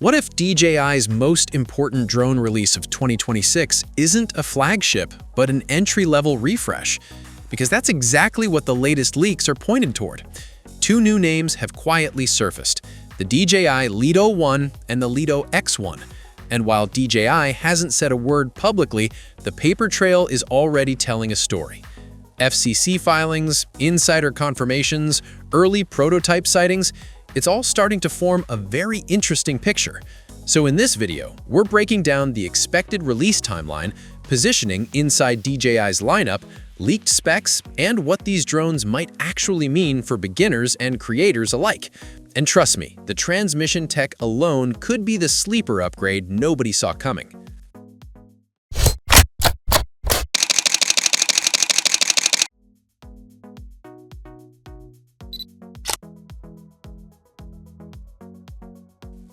What if DJI's most important drone release of 2026 isn't a flagship, but an entry-level refresh? Because that's exactly what the latest leaks are pointed toward. Two new names have quietly surfaced, the DJI Lito 1 and the Lito X1. And while DJI hasn't said a word publicly, the paper trail is already telling a story. FCC filings, insider confirmations, early prototype sightings, it's all starting to form a very interesting picture. So in this video, we're breaking down the expected release timeline, positioning inside DJI's lineup, leaked specs, and what these drones might actually mean for beginners and creators alike. And trust me, the transmission tech alone could be the sleeper upgrade nobody saw coming.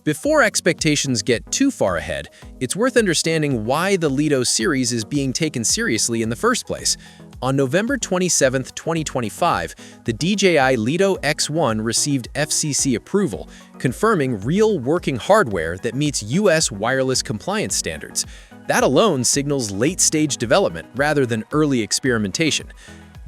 Before expectations get too far ahead, it's worth understanding why the Lito series is being taken seriously in the first place. On November 27, 2025, the DJI Lito X1 received FCC approval, confirming real working hardware that meets US wireless compliance standards. That alone signals late-stage development rather than early experimentation.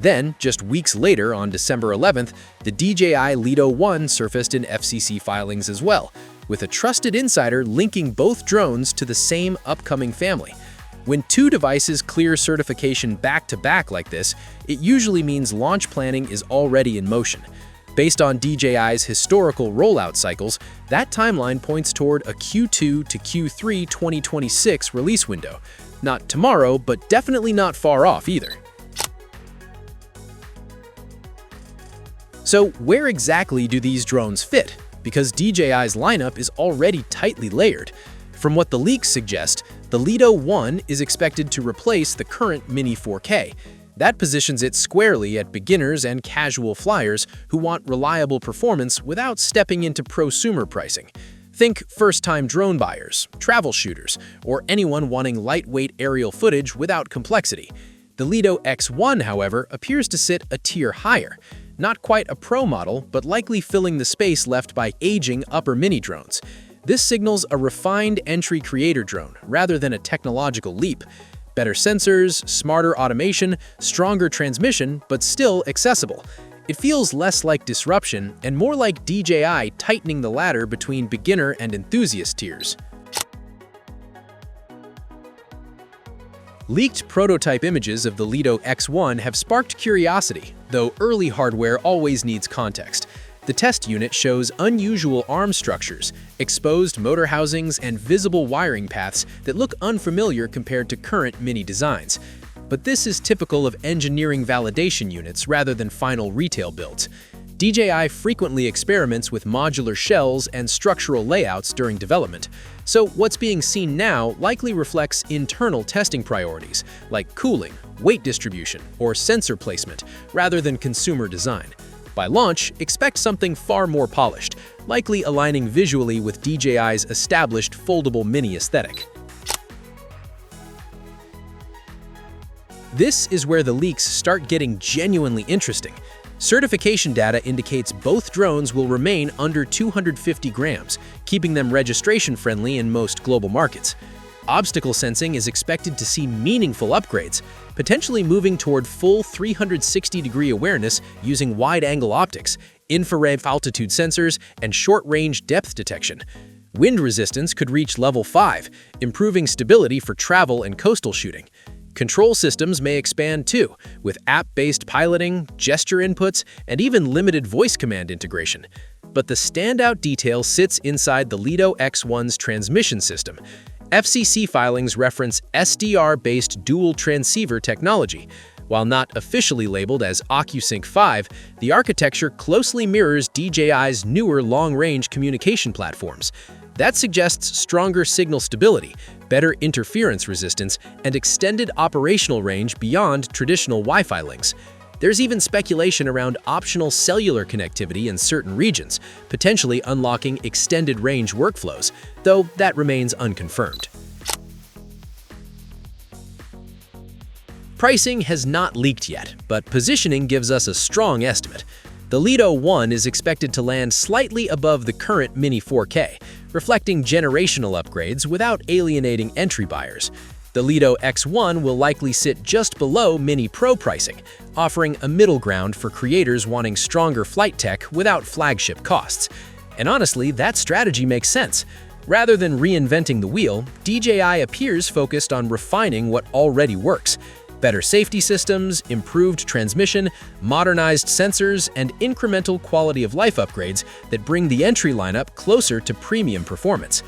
Then, just weeks later, on December 11th, the DJI Lito 1 surfaced in FCC filings as well, with a trusted insider linking both drones to the same upcoming family. When two devices clear certification back-to-back like this, it usually means launch planning is already in motion. Based on DJI's historical rollout cycles, that timeline points toward a Q2 to Q3 2026 release window. Not tomorrow, but definitely not far off either. So where exactly do these drones fit? Because DJI's lineup is already tightly layered. From what the leaks suggest, the Lito 1 is expected to replace the current Mini 4K. That positions it squarely at beginners and casual flyers who want reliable performance without stepping into prosumer pricing. Think first-time drone buyers, travel shooters, or anyone wanting lightweight aerial footage without complexity. The Lito X1, however, appears to sit a tier higher. Not quite a pro model, but likely filling the space left by aging upper mini drones. This signals a refined entry creator drone rather than a technological leap. Better sensors, smarter automation, stronger transmission, but still accessible. It feels less like disruption and more like DJI tightening the ladder between beginner and enthusiast tiers. Leaked prototype images of the Lito X1 have sparked curiosity, though early hardware always needs context. The test unit shows unusual arm structures, exposed motor housings, and visible wiring paths that look unfamiliar compared to current Mini designs. But this is typical of engineering validation units rather than final retail builds. DJI frequently experiments with modular shells and structural layouts during development, so what's being seen now likely reflects internal testing priorities, like cooling, weight distribution, or sensor placement, rather than consumer design. By launch, expect something far more polished, likely aligning visually with DJI's established foldable mini aesthetic. This is where the leaks start getting genuinely interesting. Certification data indicates both drones will remain under 250 grams, keeping them registration-friendly in most global markets. Obstacle sensing is expected to see meaningful upgrades, potentially moving toward full 360-degree awareness using wide-angle optics, infrared altitude sensors, and short-range depth detection. Wind resistance could reach level 5, improving stability for travel and coastal shooting. Control systems may expand too, with app-based piloting, gesture inputs, and even limited voice command integration. But the standout detail sits inside the Lito X1's transmission system. FCC filings reference SDR-based dual transceiver technology. While not officially labeled as OcuSync 5, the architecture closely mirrors DJI's newer long-range communication platforms. That suggests stronger signal stability, better interference resistance, and extended operational range beyond traditional Wi-Fi links. There's even speculation around optional cellular connectivity in certain regions, potentially unlocking extended range workflows, though that remains unconfirmed. Pricing has not leaked yet, but positioning gives us a strong estimate. The Lito 1 is expected to land slightly above the current Mini 4K, reflecting generational upgrades without alienating entry buyers. The Lito X1 will likely sit just below Mini Pro pricing, offering a middle ground for creators wanting stronger flight tech without flagship costs. And honestly, that strategy makes sense. Rather than reinventing the wheel, DJI appears focused on refining what already works. Better safety systems, improved transmission, modernized sensors, and incremental quality of life upgrades that bring the entry lineup closer to premium performance.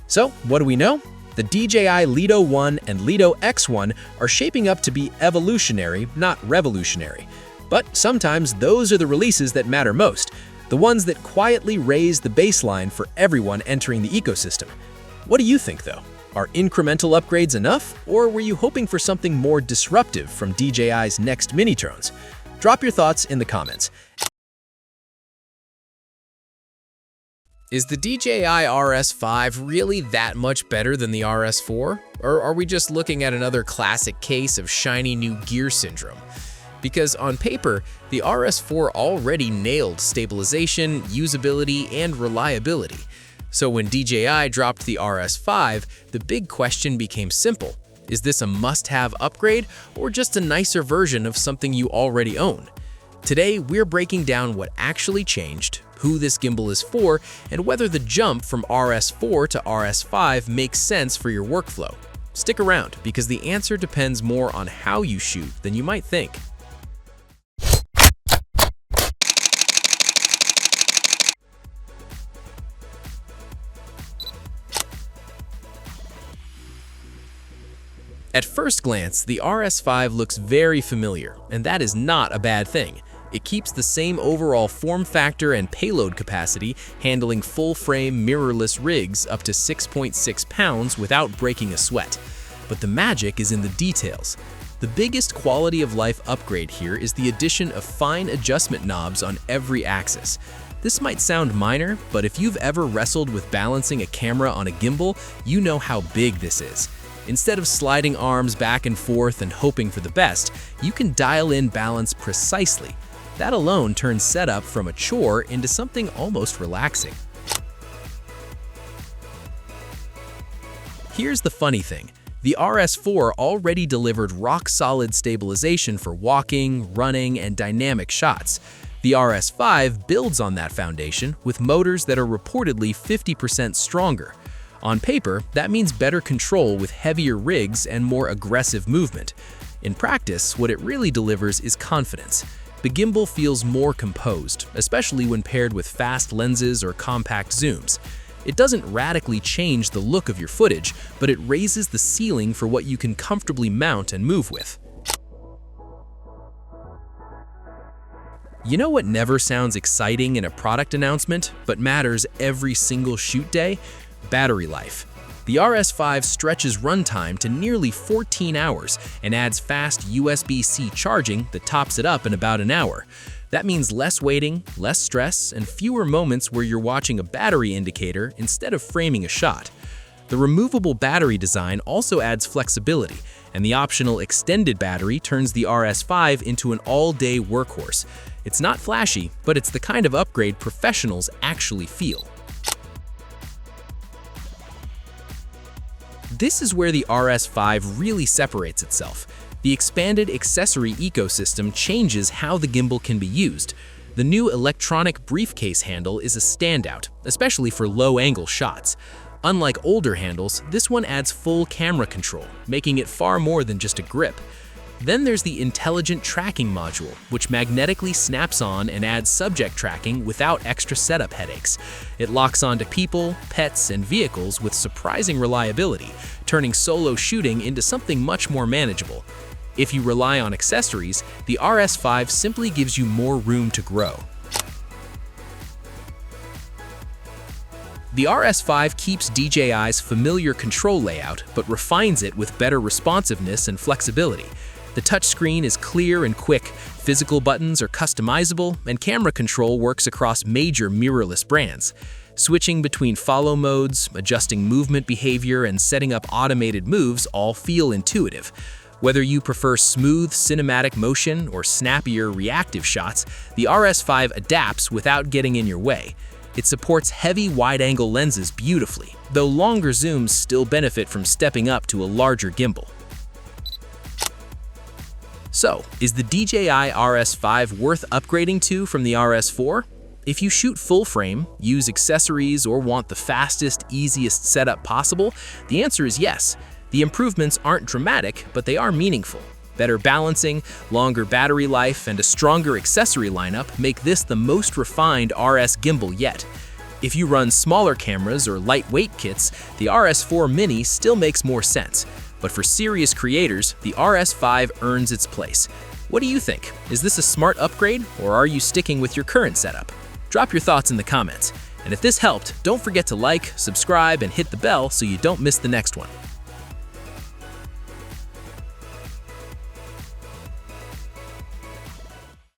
So, what do we know? The DJI Lito 1 and Lito X1 are shaping up to be evolutionary, not revolutionary. But sometimes those are the releases that matter most, the ones that quietly raise the baseline for everyone entering the ecosystem. What do you think, though? Are incremental upgrades enough, or were you hoping for something more disruptive from DJI's next mini-drones? Drop your thoughts in the comments. Is the DJI RS5 really that much better than the RS4? Or are we just looking at another classic case of shiny new gear syndrome? Because on paper, the RS4 already nailed stabilization, usability, and reliability. So when DJI dropped the RS5, the big question became simple. Is this a must-have upgrade or just a nicer version of something you already own? Today, we're breaking down what actually changed, who this gimbal is for, and whether the jump from RS4 to RS5 makes sense for your workflow. Stick around, because the answer depends more on how you shoot than you might think. At first glance, the RS5 looks very familiar, and that is not a bad thing. It keeps the same overall form factor and payload capacity, handling full-frame mirrorless rigs up to 6.6 pounds without breaking a sweat. But the magic is in the details. The biggest quality of life upgrade here is the addition of fine adjustment knobs on every axis. This might sound minor, but if you've ever wrestled with balancing a camera on a gimbal, you know how big this is. Instead of sliding arms back and forth and hoping for the best, you can dial in balance precisely. That alone turns setup from a chore into something almost relaxing. Here's the funny thing. The RS4 already delivered rock-solid stabilization for walking, running, and dynamic shots. The RS5 builds on that foundation with motors that are reportedly 50% stronger. On paper, that means better control with heavier rigs and more aggressive movement. In practice, what it really delivers is confidence. The gimbal feels more composed, especially when paired with fast lenses or compact zooms. It doesn't radically change the look of your footage, but it raises the ceiling for what you can comfortably mount and move with. You know what never sounds exciting in a product announcement, but matters every single shoot day? Battery life. The RS5 stretches runtime to nearly 14 hours and adds fast USB-C charging that tops it up in about an hour. That means less waiting, less stress, and fewer moments where you're watching a battery indicator instead of framing a shot. The removable battery design also adds flexibility, and the optional extended battery turns the RS5 into an all-day workhorse. It's not flashy, but it's the kind of upgrade professionals actually feel. This is where the RS5 really separates itself. The expanded accessory ecosystem changes how the gimbal can be used. The new electronic briefcase handle is a standout, especially for low-angle shots. Unlike older handles, this one adds full camera control, making it far more than just a grip. Then there's the intelligent tracking module, which magnetically snaps on and adds subject tracking without extra setup headaches. It locks onto people, pets, and vehicles with surprising reliability, turning solo shooting into something much more manageable. If you rely on accessories, the RS5 simply gives you more room to grow. The RS5 keeps DJI's familiar control layout, but refines it with better responsiveness and flexibility. The touchscreen is clear and quick, physical buttons are customizable, and camera control works across major mirrorless brands. Switching between follow modes, adjusting movement behavior, and setting up automated moves all feel intuitive. Whether you prefer smooth cinematic motion or snappier reactive shots, the RS5 adapts without getting in your way. It supports heavy wide-angle lenses beautifully, though longer zooms still benefit from stepping up to a larger gimbal. So, is the DJI RS5 worth upgrading to from the RS4? If you shoot full frame, use accessories, or want the fastest, easiest setup possible, the answer is yes. The improvements aren't dramatic, but they are meaningful. Better balancing, longer battery life, and a stronger accessory lineup make this the most refined RS gimbal yet. If you run smaller cameras or lightweight kits, the RS4 Mini still makes more sense. But for serious creators, the RS5 earns its place. What do you think? Is this a smart upgrade, or are you sticking with your current setup? Drop your thoughts in the comments. And if this helped, don't forget to like, subscribe, and hit the bell so you don't miss the next one.